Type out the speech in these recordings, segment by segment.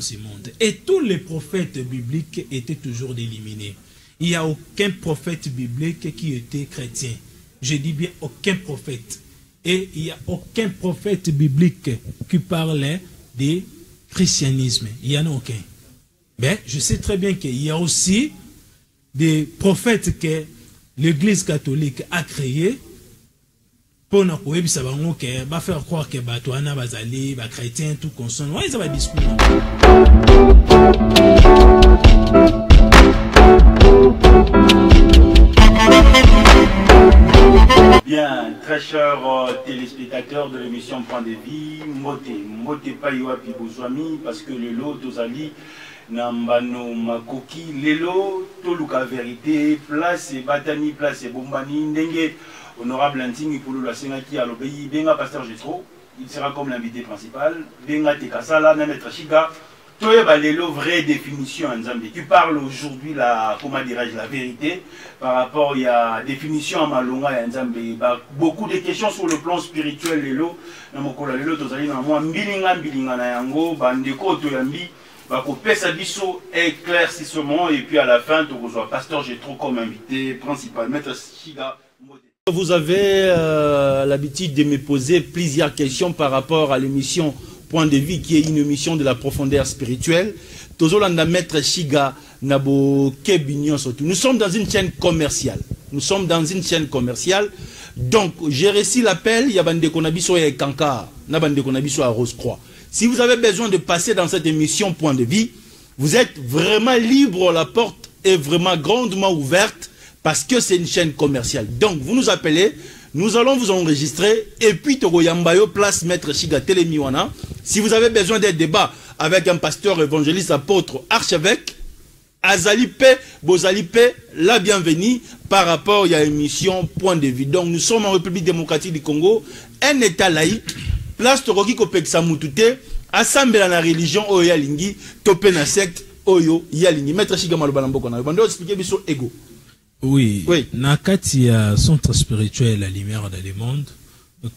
ce monde. Et tous les prophètes bibliques étaient toujours éliminés. Il n'y a aucun prophète biblique qui était chrétien. Je dis bien aucun prophète. Et il n'y a aucun prophète biblique qui parlait de christianisme. Il n'y en a aucun. Mais je sais très bien qu'il y a aussi des prophètes que l'Église catholique a créés pour nous faire croire que Batouana, Bazali, chrétien, tout consonne. Ouais, ça va discuter. Bien, très chers téléspectateurs de l'émission Point de Vie, Mote Paiwa Pibozwami, parce que le lot Tozali, Nambano Makoki, Lelo, Toluka Vérité, place Batani, place Bombani, Ndenge, honorable Anting, pour la Sengaki à l'obéi, Benga Pasteur Gétro, il sera comme l'invité principal, Benga Tekasala, Nametra Chiga. Toyeba Lelo, vraie définition Nzambe. Tu parles aujourd'hui la, comment dirais-je, la vérité par rapport il y a définition à Malonga et Nzambe. Beaucoup de questions sur le plan spirituel Lelo. Namokola Lelo tozali na moi mbilinga na yango bandeko toyambi bakopé sa biso éclaircissement et puis à la fin tu reçois pasteur Gétro comme invité principal maître Chiga. Vous avez l'habitude de me poser plusieurs questions par rapport à l'émission Point de Vie, qui est une émission de la profondeur spirituelle. Tozolanda Maître Chiga Nabo Kebinyon surtout. Nous sommes dans une chaîne commerciale. Nous sommes dans une chaîne commerciale. Donc, j'ai reçu l'appel, il y a Bande Konabiso et Kanka, Nabande Konabiso à Rose-Croix. Si vous avez besoin de passer dans cette émission Point de Vie, vous êtes vraiment libre, la porte est vraiment grandement ouverte parce que c'est une chaîne commerciale. Donc, vous nous appelez. Nous allons vous enregistrer et puis Togoyambayo place Maître Chiga Telemiwana. Si vous avez besoin d'un débat avec un pasteur, évangéliste, apôtre, archevêque, Azalipe, Bozalipe, la bienvenue par rapport à l'émission Point de Vie. Donc nous sommes en République démocratique du Congo, un État laïque, place Toroki Kopeksa Mutute, assemblée dans la religion Oya Lingi, topé na secte Oyo Yalingi. Maître Chiga Malobalamboko, on va expliquer biso ego. Oui, Nakati a centre spirituel à lumière dans le monde.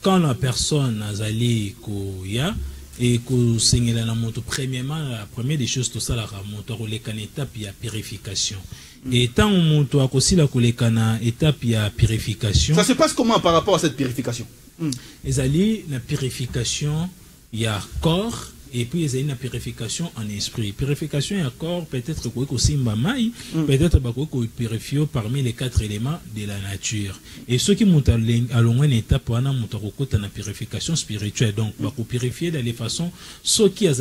Quand la personne a zali koya et ko sengela na moto, premièrement, la première des choses tout ça la moto kolekana étape ya purification. Et tant moto a aussi la kolekana étape ya purification. Ça se passe comment par rapport à cette purification? Ezali la purification ya corps. Et puis, il y a une purification en esprit. Purification en corps, peut-être que c'est peut-être que purifié parmi les 4 éléments de la nature. Et ceux qui montent à une étape pour une purification spirituelle. Donc, pour purifier de la façon, ceux qui ont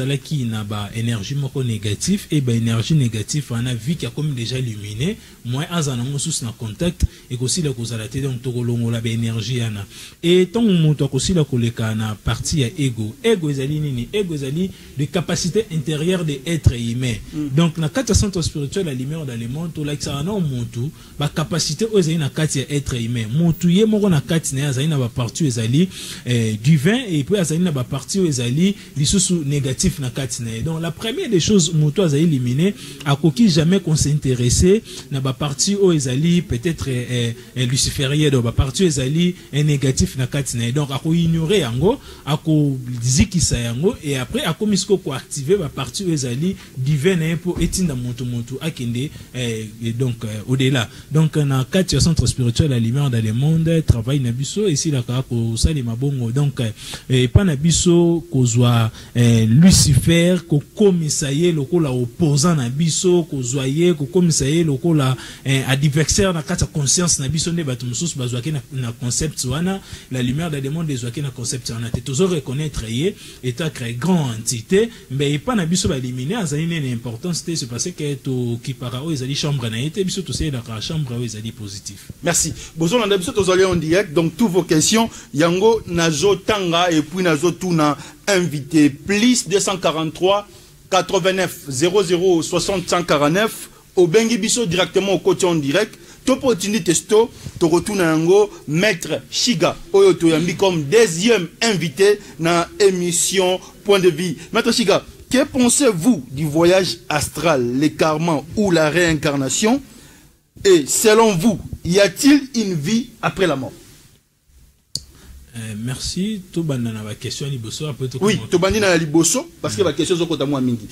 énergie négative, et bien énergie négative, on a vu qu'il y a comme déjà illuminé, moins en en contact, et aussi la causalité, donc, la énergie. Et tant on monte aussi la partie à ego. Ego, ego, de capacité intérieure d'être humain. Donc, dans le centre spirituel, la lumière dans le monde, ça a une capacité d'être humain. Montu yé moko na kati na azali na ba partie ezali divin et puis azali na ba partie ezali lisusu négatif na kati na. Donc, la première des choses montu azali éliminé a koki jamais qu'on s'intéresser na ba partie o ezali peut-être luciférien donc ba partie ezali négatif na kati na. Donc, a ko ignorer yango, a ko zikisa yango et après a komisko ko activer ba partie ezali divin pour etinda moto akende donc au-delà. Donc na kati centre spirituel la lumière dans le monde travail na biso ici la ko sali mabongo donc pas na biso ko zwa Lucifer ko komisaye lokola opposant na biso ko zoyer ko komisaye lokola adversaire na kati conscience na biso ne bato mususu bazwaki na concept wana la lumière dans le monde ezwaki na concept wana te tozo reconnaître yé état très grand entité mais pas na biso ba éliminer azali une importance c'est parce que to qui para o ezali chambre na été biso to c'est la chambre o ezali positif. Merci. Bozo na biso to en direct donc toutes vos questions yango nazo tanga et puis nazo tuna invité plus 243 89 00 60 149 au bengi biso directement au côté en direct. Opportunité testo to retourne yango Maître Chiga oyo toyambi comme deuxième invité na émission Point de Vie. Maître Chiga, que pensez-vous du voyage astral, l'écartement ou la réincarnation? Et selon vous, y a-t-il une vie après la mort? Merci. Tout banana la question liboso après tout. Oui, tout banana la liboso parce que la question zoko ta moi mingi.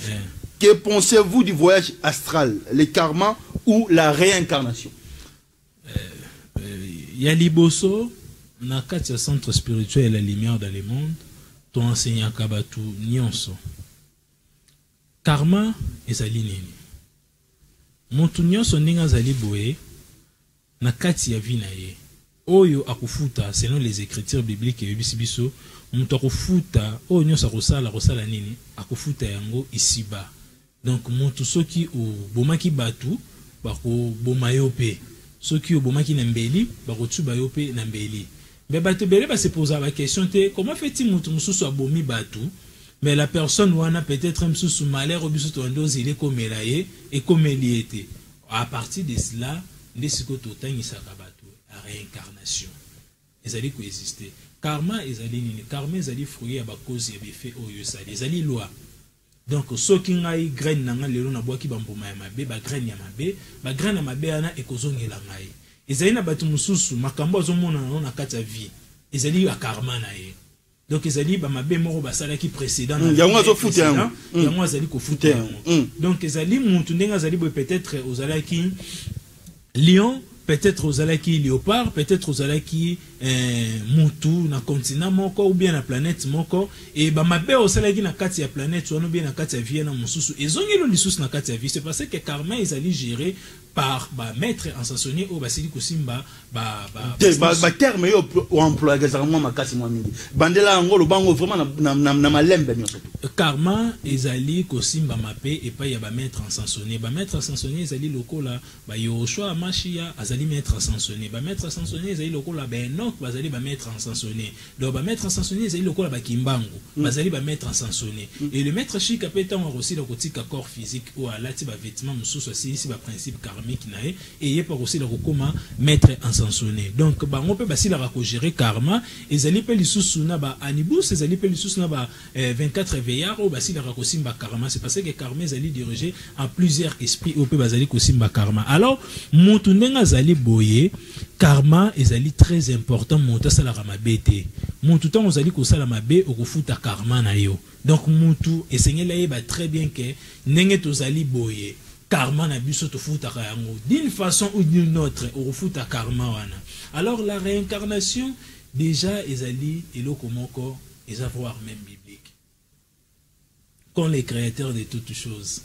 Que pensez-vous du voyage astral, le karma ou la réincarnation? Yaliboso, na kati centre spirituel la lumière dans le monde, ton enseignant kabatu nyonso. Karma ezali nini? Mutu nyonso ndinga zali boye na kati ya vie na ye. Oyo akufuta selon les écritures bibliques et biso, mutu akufuta oyo nyonso akosala nini? Akufuta yango isiba. Donc mutu soki o bomaki batu bako bomayope. Soki obomaki na mbeli bakotsuba yo pe na mbeli. Mais bato bele ba se poser la question te comment fait-il mutu mususu abomi batu mais la personne wana peut-être mususu malheur obiso to ndozi ile komelaye et comme il était. À partir de cela ndesiko totangisa ka batu la réincarnation. Ezali ko exister. Karma ezali nini? Karma ezali fruit ya ba cause ya effet oyo sali. Ezali loi. Donc soki ngai graine nanga lelo na boaki bambuma ya mabe ba graine ya mabe ba graine ya mabe ana ekozongela ngai ezali na batu mususu makambo azomona na kati ya vie ezali ya karma na ye donc ezali ba mabe moko basala ki précédent yango azofuta yango azali ko futa yango donc ezali muntu ndenga azali peut-être ozalaki lion, peut-être aux alaki léopard, peut-être aux alaki mutu na continent moko ou bien la planète moko et ba mabe au salaki na kati ya planète ou bien na kati ya vie na mususu et zongelo lisusu na kati ya vie. C'est parce que karma ils allaient gérer par ba maître ensasonné au basili kosimba ba terme yo emploi exactement makasi moi mingi bandela ngolo bango vraiment na malembe nyoso karma ezali kosimba mape et pas ya ba maître ensasonné ezali lokola ba Yoshua Amashia azali maître ensasonné ba maître ensasonné ezali lokola ba Enoch bazali ba maître ensasonné donc ba maître ensasonné ezali lokola ba Kimbangu bazali ba maître ensasonné et le maître chika peta on aussi le kotika corps physique ou alati ba vêtements mususu ici ba principe karmique nae et yé pas aussi le kokoma maître ensasonné donc bango pe basila ko gérer karma ezali pe lisusu na ba anibus ezali pe lisusu na ba 24 veillards ou basila ko simba karma. C'est parce que karma ezali dirigé en plusieurs esprits ou pe basali ko simba karma. Alors mutu ndenga zali boye karma ezali très important mutu sala ramabete mutu tant ozali ko sala mabe okufuta karma na yo donc mutu esengela yeba très bien que ndenge tozali boye karma na biso tofutaka yango d'une façon ou d'une autre okufuta karma wana. Alors la réincarnation déjà ezali eloko moko eza voire même biblique quand les créateurs de toutes choses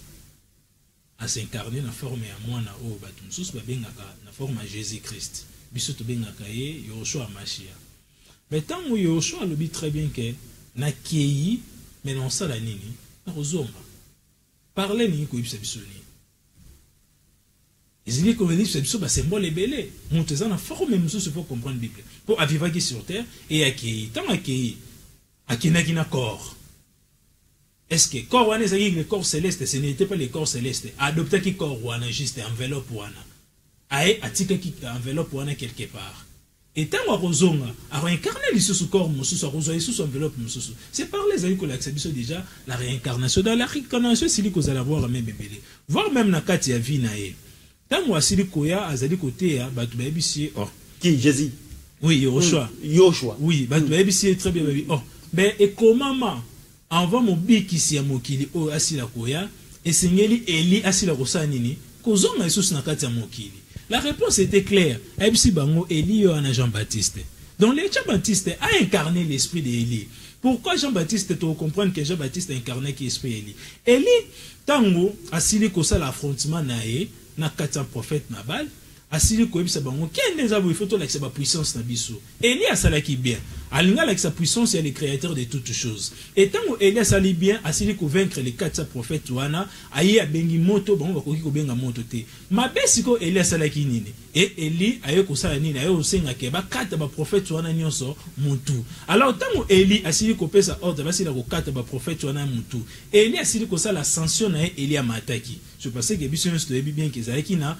a s'incarner na forme ya mwana o batu mususu babengaka na forme ya Jésus-Christ biso tobengaka ye Yoshua Amashia. Mais tant que Yoshua le dit très bien que na kei mais non ça la nini na kozonga parler ni ko ibisa biso ni ezili ko beli biso ba symbole belé monteza na forme mususu faut comprendre Bible pour avivaki sur terre et akei tant akei akinaki na corps. Est-ce que corps wana ezali le corps céleste? Ce n'était pas le corps céleste. Adopter qui corps wana juste enveloppe wana. Aé atika qui enveloppe wana quelque part. Et tant qu'on rozonga a réincarné lisusu corps mususu a rozonga lisusu enveloppe mususu. C'est par les amis que l'accès déjà la réincarnation. Dans la réincarnation c'est que vous allez voir même bébé. Voir même na kati ya vie na ye. Tant moi sili koya azali côté ya batu ba bisi oh qui Jésus. Oui, Yoshua. Yoshua. Oui, batu ba bisi très bien baby. Oh, ben et comment avant mon bikisi ya mokili o asila koya esengeli Eli asila kosa nini kozonga lisusu na kati ya mokili. La réponse était claire. Ebisi bango Eli yo ana Jean-Baptiste. Donc le Jean-Baptiste a incarné l'esprit de Eli. Pourquoi Jean-Baptiste, tu comprends que Jean-Baptiste a incarné qui esprit Eli? Eli tango asili kosa l'affrontement nae na kati ya prophète Nabal asili ko ebisa bango kende nzabo il faut to la ba puissance na biso. Eli asala ki bien. Alinga avec sa puissance et le créateur de toutes choses. Et tant que Elias ali bien, asili ko vaincre les 4 prophètes wana, aye abengi moto, bon ba koki ko benga moto te. Ma besiko Elias ala ki nini. Et Eli aye ko sala nini, aye osenga ke ba 4 ba prophètes wana nyonso mutu. Alors tant que Eli asili ko pesa ordre, basila ko 4 ba prophètes wana mutu. Eli asili ko sala sanction na Eli amataki. Je pense que biso nso ebi bien ke zalaki na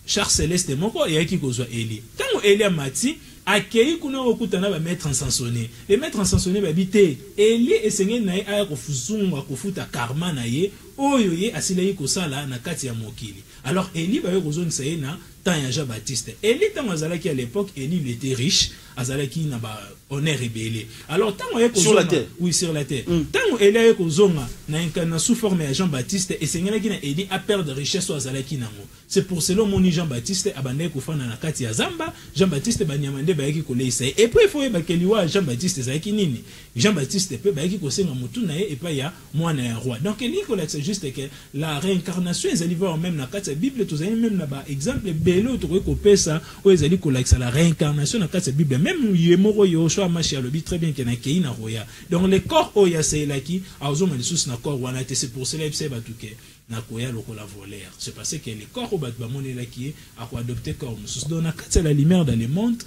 char céleste moko et qui kozwa Eli. Tant que Eli amati akei kuna okutana ba maître ensasonné. Les maîtres ensasonnés ba bité Eli esengé na aya kofuzunga kofuta karma na ye oyo ye asilai kosala na kati ya mokili. Alors Eli ba yozoni saye na temps ya Jean-Baptiste. Eli tant azalaki à l'époque Eli il était riche, azalaki na ba on est rébellé. Alors, tant sur la terre. Oui, sur la terre. Tant elle est na sous forme de Jean-Baptiste, et Seigneur qui n'a aidé à perdre richesse aux Alaki Nango. C'est pour cela que mon Jean-Baptiste a bandé koufan na kati ya Zamba, Jean-Baptiste banyamande baiki kolei. Et puis il faut bakeliwa Jean-Baptiste zaki nini. Jean-Baptiste peut baiki kosenga mutu na et pas ya mwana ya roi. Donc il c'est juste que la réincarnation ils allaient voir même na kati ya Bible, tous même na ba exemple belo to ko pesa o ils allaient kolakisa la réincarnation na kati ya Bible même yemoro yo so amachi alobi très bien que na kei na roya. Donc le corps o ya seilaki azoma lisusu na corps wana c'est pour cela que batuke na koya lokola voleur. C'est parce que les corps au batbamone qui a adopté corps musus. Donc na kati la lumière dans le monde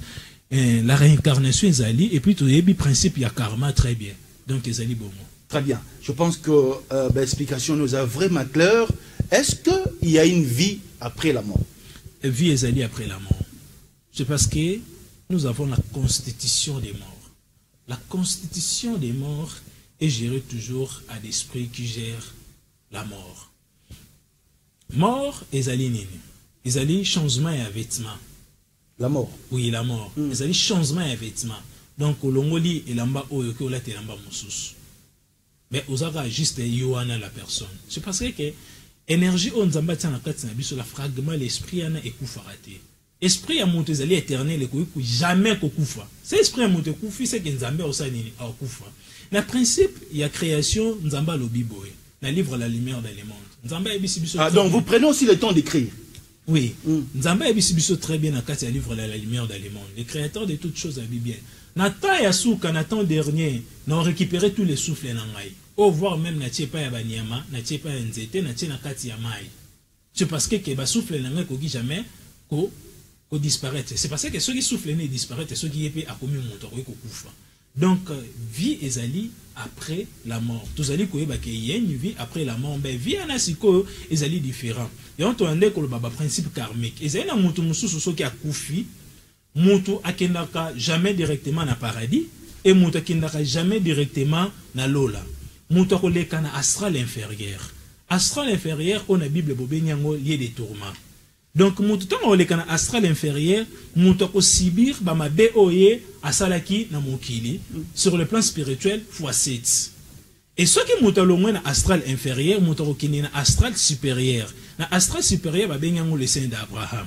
la réincarnation ezali et puis tout yebi principe ya karma très bien. Donc ezali bon. Très bien. Je pense que l'explication nous a vraiment clair. Est-ce qu'il y a une vie après la mort? Vie ezali après la mort. C'est parce que nous avons la constitution des morts. La constitution des morts est gérée toujours à l'esprit qui gère la mort. Mort ezali nini? Ezali changement et vêtement. La mort. Oui, la mort. Ezali changement et vêtement. Donc olongoli elamba oyo ke ola telamba mususu. Mais osaka juste yoana la personne. C'est parce que énergie on nzamba tsana kati na biso la fragment l'esprit ana ekufarate. Esprit ya monte ezali éternel ko jamais kokufa. C'est esprit ya monte kufi c'est que nzambe osanini akufa. Na principe il y a création nzamba lobi boy. Na livre la lumière dans les mondes. Nzamba ebisi biso. Ah donc vous prenez aussi le temps d'écrire. Oui. Nzamba ebisi biso très bien na kati ya livre la lumière dans les mondes. Le créateur de toutes choses a dit bien. Natan ya souka natan dernier, n'a récupéré tous les souffles nangai. Au voir même na tiepa ya banyama, na tiepa ya nzete, na tie na kati ya mai. C'est parce que ba souffle nangai ko gi jamais ko disparaître. C'est parce que ceux qui soufflent ne disparaître, ceux qui épée a commis mon ko kufa. Donc vie ezali après la mort. Tous ali ko yeba ke y a une vie après la mort, ben vie anasiko ezali différent. Et on tourne ko le baba principe karmique. Ezali na mutu mususu so ki akufi. Mutu akendaka jamais directement na paradis et mutu akendaka jamais directement na lola. Mutu akoleka na astral inférieur. Astral inférieur on a Bible bobenyango lié des tourments. Donc mutu tanga oleka na astral inférieur, mutu akosibir ba mabe oye asalaki na mokili sur le plan spirituel x7. Et ce qui mutu alongwe na astral inférieur, mutu akokende na astral supérieur. Na astral supérieur ba benyango le sein d'Abraham.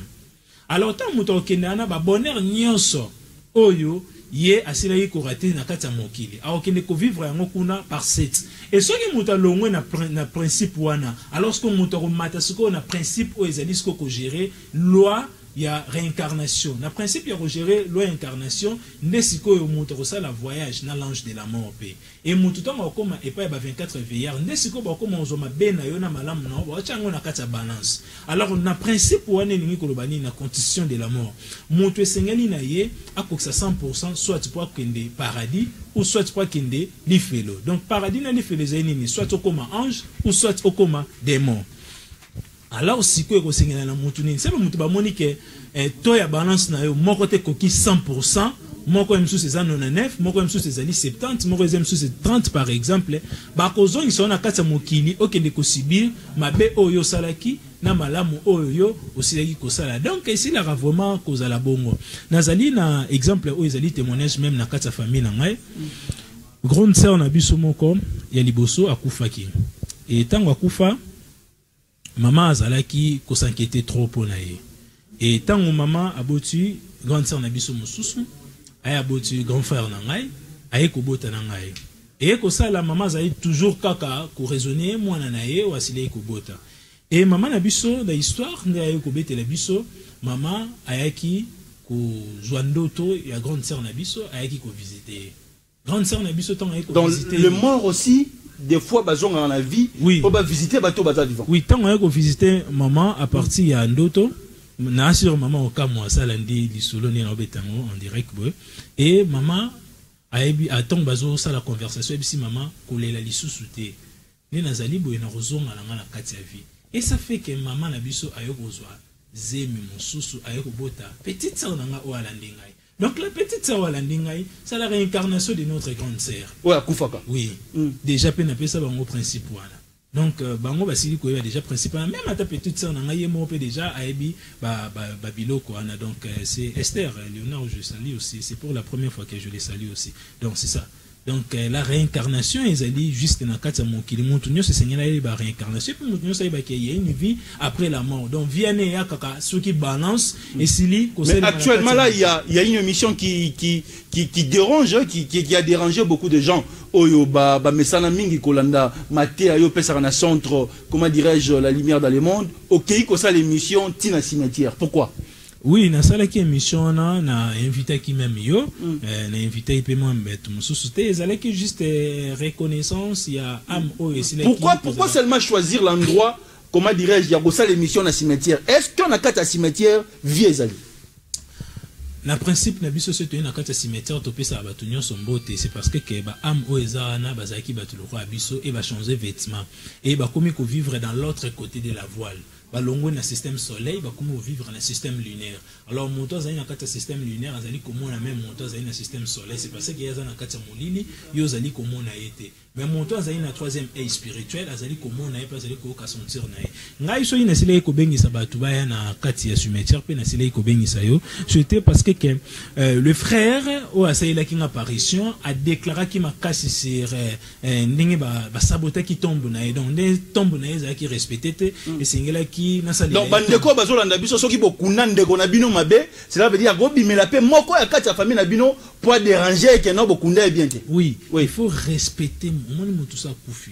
Alors tant muto okendana ba bonheur nyonso oyo ye asilaki ko rater na kati ya mokili a okende ko vivre yango kuna par 7 et ce qui muto longwe na principe wana alors que muto ko mata siko na principe o ezali siko ko gérer loi ya réincarnation na principe ya ko gérer loi incarnation ndesiko yo muto ko sala voyage na l'ange de la mort pe et muto tango koma epa ba 24 veillard ndesiko ba koma ozoma bena yo na malamu na ba chango na kati ya balance. Alors na principe wana ningi ko lobani na constitution de la mort muto esengeli na ye akokisa 100% soit pour kende paradis ou soit pour kende lifelo. Donc paradis na lifelo zeni soit okoma ange ou soit okoma démon. Alors si quoi que c'est na mutu ni c'est mutu ba monique to ya balance na yo moko te koki 100%. Moko emsu c'est 99, moko emsu c'est 70, moko emsu c'est 30 par exemple. Ba kozo ils sont na kati mokili okende ko sibir mabe oyo salaki na malamu oyo osilaki ko sala. Donc ici la vraiment cause la bongo. Nazali na exemple oyo ezali témoignage même na kati famille na ngai. Grande sœur na biso moko ya liboso akufaki. Et tango akufa maman azalaki ko s'inquiéter trop pour nae. Et tango maman aboti grande sœur na biso mosusu aya boti grand frère na ngai aye ko bota na ngai et ko sala maman zai toujours kaka ko raisonner mwana na ye wasile ko bota et maman na biso da histoire nde aye ko betela biso maman ayaki ko joandoto ya grande sœur na biso ayaki ko visiter grande sœur na biso tant aye ko visiter le mort aussi des fois bazonga dans la vie oui. On va visiter bato baza vivant oui tant aye ko visiter maman à partir ya ndoto na sur maman au moi ça lundi li solo ni na betango en direct boy et maman ayebi attend bazo ça la conversation et si maman kolela li sous-souté ni nazali boy na rozonga na kati ya vie et ça fait que maman na biso ayoko zwa zemi mususu ayoko bota petite sœur nanga o alandi ngai. Donc la petite sœur alandi ngai c'est la réincarnation de notre grande sœur. Ouais akufaka. Oui. Déjà pe na pesa bango principe wana. Donc bango basili ko déjà principal même à ta petite sœur na ngai mo déjà aibi ba biloko ana donc c'est Esther Léonard je salue aussi, c'est pour la première fois que je les salue aussi. Donc c'est ça. Donc la réincarnation ils allaient juste dans kata mokili montunyo se seigneur la réincarnation puis montunyo ça il y a une vie après la mort. Donc vienne ya kaka ceux qui balance et sili mais actuellement là il y a une émission qui dérange qui a dérangé beaucoup de gens. Oyo ba mesana mingi kolanda maté ayo pesa na centre comment dirais-je la lumière dans le monde. OK ko ça l'émission Tina Cimetière. Pourquoi? Oui, na sala ki émission na invité qui même yo, na invité paiement betu mususuté, ezala ki juste reconnaissance ya am o et pourquoi seulement choisir l'endroit comment dirais-je ya ko ça l'émission na cimetière? Est-ce qu'on a quatre cimetière vie ezali? Na principe na biso c'est na kata cimetière topesa batu nyonso mbote, c'est parce que ba am o ezana bazaki batu loko abiso et ba changer vêtements et ba komi ko vivre dans l'autre côté de la voile. Balongo na système soleil ba comment vivre dans le système lunaire. Alors monto za na kata système lunaire azali comment la même monto za na système soleil, c'est parce que yaza na kata molili yo zali comment na été. Mais monto za na troisième œil spirituel azali comment na pas azali ko ka sentir na. Ngai so ina sile ko bengisa batu ba ya na kati ya cimetière pe na sile ko bengisa yo. C'était parce que le frère o asaila ki apparition a déclaré ki makasi sur ndenge ba saboter ki tombe na et donc des tombe na za ki respecté et singela ki donc bandeko bazolanda biso soki bokuna ndeko na bino mabe cela veut dire gobimela pe moko ya kati ya famille na bino pour déranger que non bokunda bien te. Oui, il faut respecter mon tout ça koufi.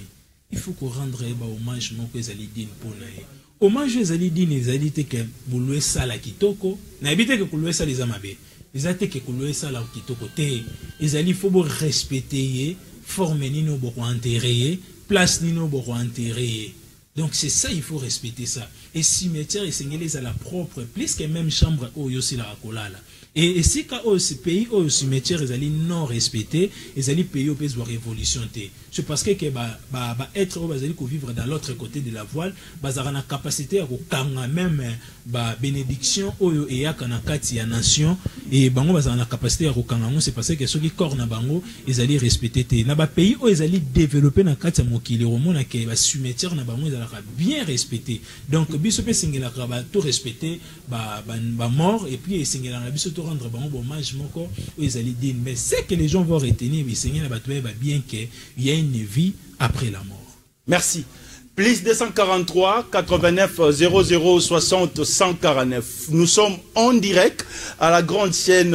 Il faut qu'on rendre ba hommage moko ezali din pona e. Hommage ezali din ezali te ke bulwe sala kitoko na ebite ke kulwe sala za mabe. Ezate ke kulwe sala kitoko te. Ezali faut bo respecter forme nino boko enterrer, place nino boko enterrer. Donc c'est ça, il faut respecter ça. Et cimetière et singles à la propre, plus que même chambre où aussi la racolala. Et si quand ce pays au cimetière ils allaient non respecter, ils allaient payer au pays de révolution. C'est parce que être au vivre dans l'autre côté de la voile, bazara na capacité à kanga même bénédiction au et ya kanakati ya nation et bango bazara na capacité à kanga c'est parce que ceux qui corna bango ils allaient respecter té. Na ba pays où ils allaient développer na kati ya mokili romona ke ba cimetière na bango ils allaient bien respecter. Donc biso pe singela ba tout respecter ba mort et puis singela na biso rendre bon hommage moko ils allaient dire mais c'est que les gens vont retenir mais seigneur na batoué ba bien que il y a une vie après la mort. Merci. Plus 243 89 00 60 149. Nous sommes en direct à la grande chaîne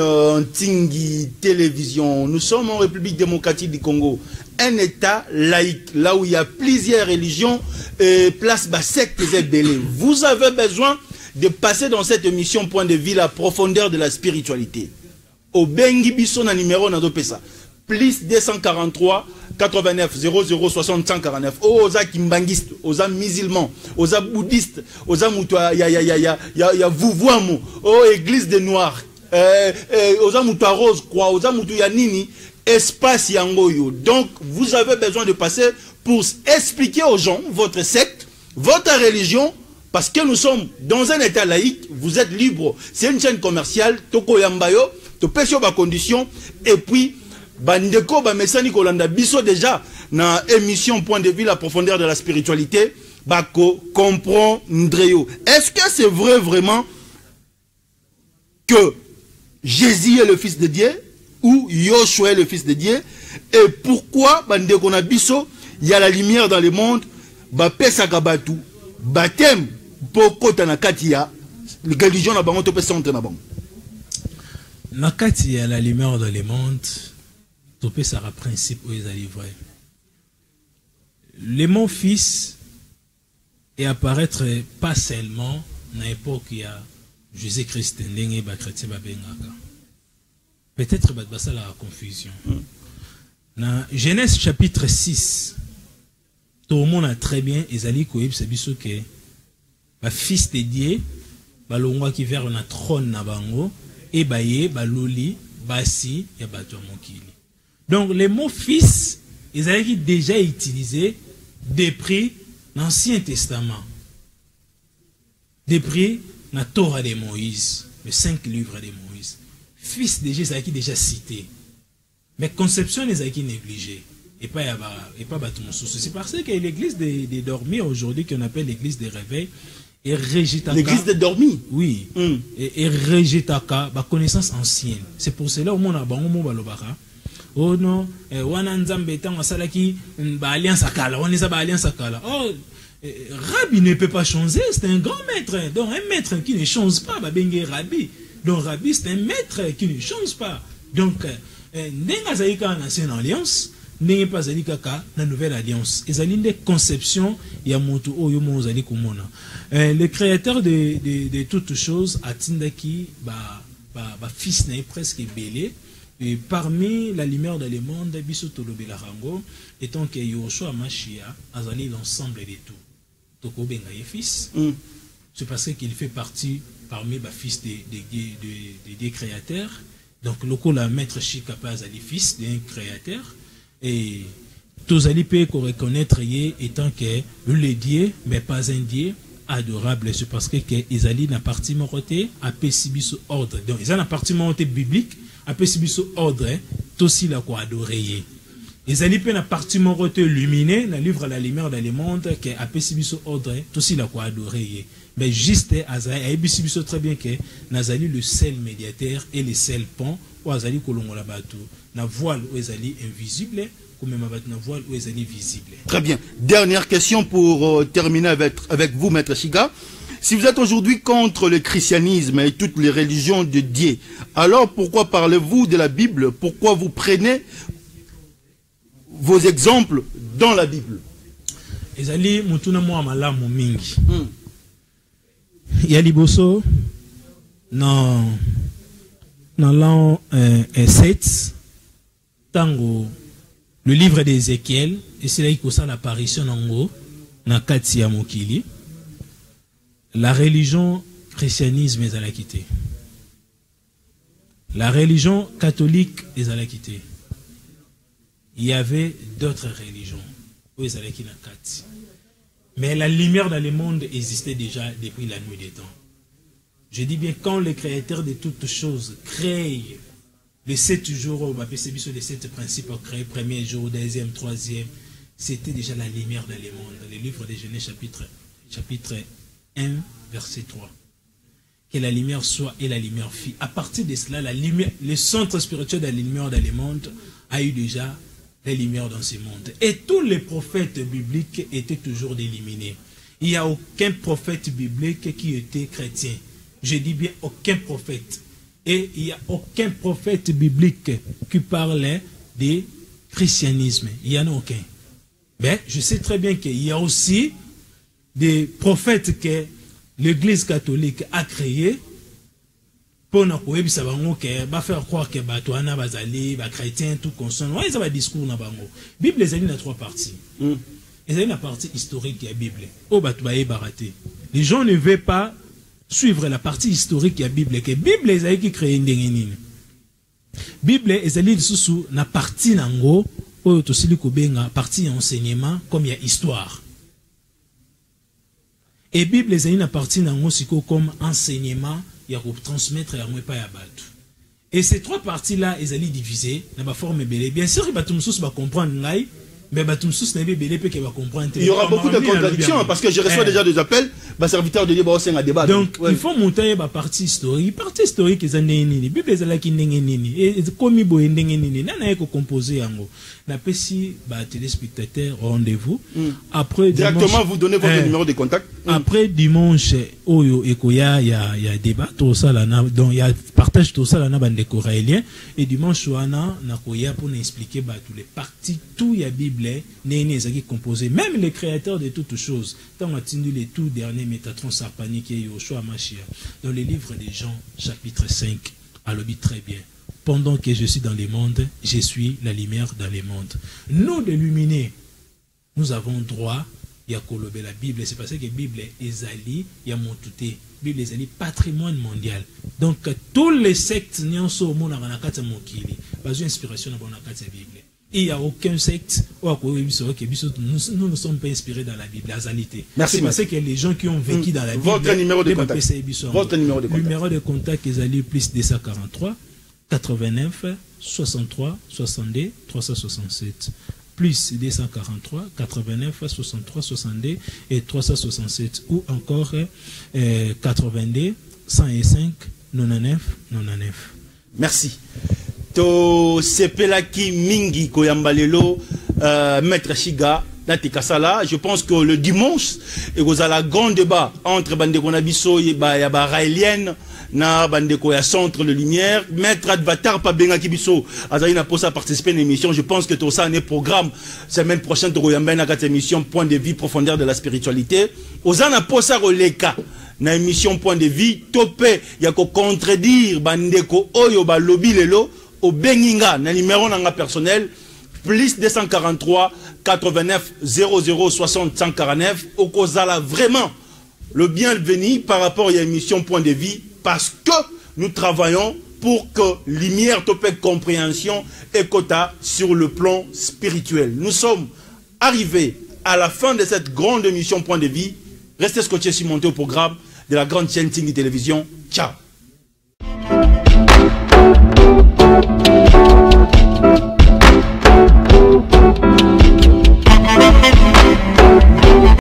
Tingui Télévision. Nous sommes en République démocratique du Congo. Un État laïque, là où il y a plusieurs religions et place bas sectes et belés. Vous avez besoin de passer dans cette émission point de vue la profondeur de la spiritualité. Au Bengi Bisson numéro na dopesa. Plus 243 89 00 60 149. Aux Kimbangistes, aux musulmans, aux bouddhistes, aux Amoutoua, ya Vouvoamo, aux églises de noirs, aux Amoutoua rose, quoi, aux Amoutoua yanini, espace yangoyo. Donc, vous avez besoin de passer pour expliquer aux gens votre secte, votre religion. Parce que nous sommes dans un état laïque, vous êtes libre. C'est une chaîne commerciale, toko yambayo, to pesio ba condition, et puis, bandeko ba mesani kolanda biso déjà, na émission point de vue la profondeur de la spiritualité, bako comprendre. Est-ce que c'est vrai vraiment que Jésus est le fils de Dieu, ou Yoshua est le fils de Dieu, et pourquoi bandeko na biso, il y a la lumière dans le monde, ba pesaka batu, baptême, pokota na kati ya religion na bango to pe centre na bango na kati ya la lumière dans le monde to pe sara principe où ils allaient vrai le mot fils et apparaître pas seulement na époque ya Jésus-Christ ndenge ba chrétien ba bengaka peut-être ba ça la confusion na Genèse chapitre 6 tout le monde a très bien ils allaient koyeb sabiso que ba fils de Dieu balongwa ki vers na trône na bango et baye baloli basi ya bato mokili. Donc les mots fils ils avaient déjà utilisé depuis l'Ancien Testament, depuis la Torah de Moïse, les 5 livres de Moïse. Fils de Jésus qui déjà cité, mais conception les a qui négligé. et pas Batum Soussou. C'est parce que l'église des dormis aujourd'hui, qu'on appelle l'église des réveils, et Régitaka. L'église des dormis? Oui. Et Régitaka, connaissance ancienne. C'est pour cela, au monde, oh non, Wananzambe Tang Salaki, Alliance Akala, on est à Alliance Akala. Oh, Rabbi ne peut pas changer, c'est un grand maître. Donc un maître qui ne change pas, Babenge Rabbi. Donc Rabbi, c'est un maître qui ne change pas. Donc, Nenga Zaïka en ancienne alliance, Nenga pas Zaïka la nouvelle alliance. Et ça des conceptions, Yamoto Oyomo Zali Kumona. Le créateur de toutes choses, Atindaki, fils n'est presque belé. Et parmi la lumière dans le monde, Bissotolobe Larango, étant que Yoshua Machia a l'ensemble de tout. Toko Bengaye fils, c'est parce qu'il fait partie parmi les fils des créateurs. Donc, le maître Chikapa Azali fils d'un créateur. Et tous ali peut reconnaître étant que le Dieu, mais pas un Dieu adorable. C'est parce que Izali n'a partie moroté à Pessibiso ordre. Donc, ils ont la partie moroté biblique. Après si biso ordre aussi la quoi adorer les alliés na partie morote luminé na livre la lumière dans le monde que après si biso ordre aussi la quoi adorer mais juste azali et biso très bien que nazali le seul médiateur et le seul pont ou azali kolongola batu na voile ou azali invisible comme même na voile ou azali visible. Très bien. Dernière question pour terminer avec vous maître Chiga. Si vous êtes aujourd'hui contre le christianisme et toutes les religions de Dieu, alors pourquoi parlez-vous de la Bible? Pourquoi vous prenez vos exemples dans la Bible? Ezali mutuna mwa malamu mingi. Yali boso dans l'an 7 tango le livre d'Ézéchiel et c'est là qu'il y a l'apparition nango na kati ya mokili. La religion christianisme est à la quitter. La religion catholique est à la quitter. Il y avait d'autres religions. Mais la lumière dans le monde existait déjà depuis la nuit des temps. Je dis bien, quand le créateur de toutes choses crée les 7 jours, les 7 principes créés, premier jour, deuxième, troisième, c'était déjà la lumière dans le monde. Le livre de Genèse chapitre 1, verset 3. Que la lumière soit et la lumière fût. À partir de cela, la lumière, le centre spirituel de la lumière dans le monde a eu déjà la lumière dans ce monde. Et tous les prophètes bibliques étaient toujours éliminés. Il n'y a aucun prophète biblique qui était chrétien. Je dis bien aucun prophète. Et il n'y a aucun prophète biblique qui parlait de christianisme. Il n'y en a aucun. Mais je sais très bien qu'il y a aussi des prophètes que l'Église catholique a créés pour nous faire croire que les chrétiens, tout consonne. Ils ont un discours. La Bible est dans 3 parties. Il y a une partie historique de la Bible. Les gens ne veulent pas suivre la partie historique de la Bible. La Bible est qui crée une Bible. La Bible est une partie partie enseignement comme il y a histoire. Et la Bible est une partie comme enseignement, il y a transmettre la et ces 3 parties-là, elles sont divisées dans la forme belé. Bien sûr, il va comprendre, mais il va comprendre. Il y aura beaucoup de contradictions parce que je reçois déjà des appels, ma serviteur de débat à débat. Donc, il faut monter la partie historique. La partie historique, c'est la Bible est là qui est et comme il est composé en gros. La PSI, téléspectateurs, rendez-vous. Après directement, vous donnez votre numéro de contact. Après dimanche, Oyo Ekoya, il y a débat, tout ça là, donc il y a partage tout ça là, bande coréen. Et dimanche, Ouana, Nakoya pour nous expliquer tous les parties, tout il y a Bible, n'est qui composé. Même les créateurs de toutes choses. Tant on a tenu les tout derniers Métatron Sarpani qui est Yoshua Machia. Dans le livre des Jean, chapitre 5, à l'obit très bien. Pendant que je suis dans le monde, je suis la lumière dans le monde. Nous, d'illuminer, nous avons droit à colober la Bible. C'est parce que la Bible est zali, il y a mon touté. La Bible est zali, patrimoine mondial. Donc, tous les sectes, n'y en sont au monde, on a quatre mokili. Pas une inspiration dans la Bible. Il n'y a aucun secte où nous ne sommes pas inspirés dans la Bible, la zalité. Merci. C'est parce que les gens qui ont vécu dans la Bible. Votre numéro de contact. Votre numéro de contact. Numéro de contact est allé plus 243 89 63 62 367. plus 243 89 63 62 et 367 ou encore 82 105 99 99. Merci. To sepelaki mingi koyambalelo maître Chiga Nati Kasala. Je pense que le dimanche et vous avez un grand débat entre Bandeko Nabiso et Yaba Raélienne na Bandeko ya Centre de Lumière. Maître Advatar Pabenga Kibiso Azaïna Posa participer à l'émission. Je pense que tout ça est un programme semaine prochaine de Royamben à cette émission Point de vie profondeur de la spiritualité. Ozana Posa Roleka na émission Point de vie topé yako contredire Bandeko Oyo ba lobby lelo au Beninga na numéro nanga personnel plus 243 89 00 60 149 au Kozala vraiment le bienvenu par rapport à l'émission Point de vie parce que nous travaillons pour que lumière topé compréhension et quota sur le plan spirituel. Nous sommes arrivés à la fin de cette grande émission Point de vie. Restez scotchés sur mon programme de la grande chaîne Tingui Télévision. Ciao.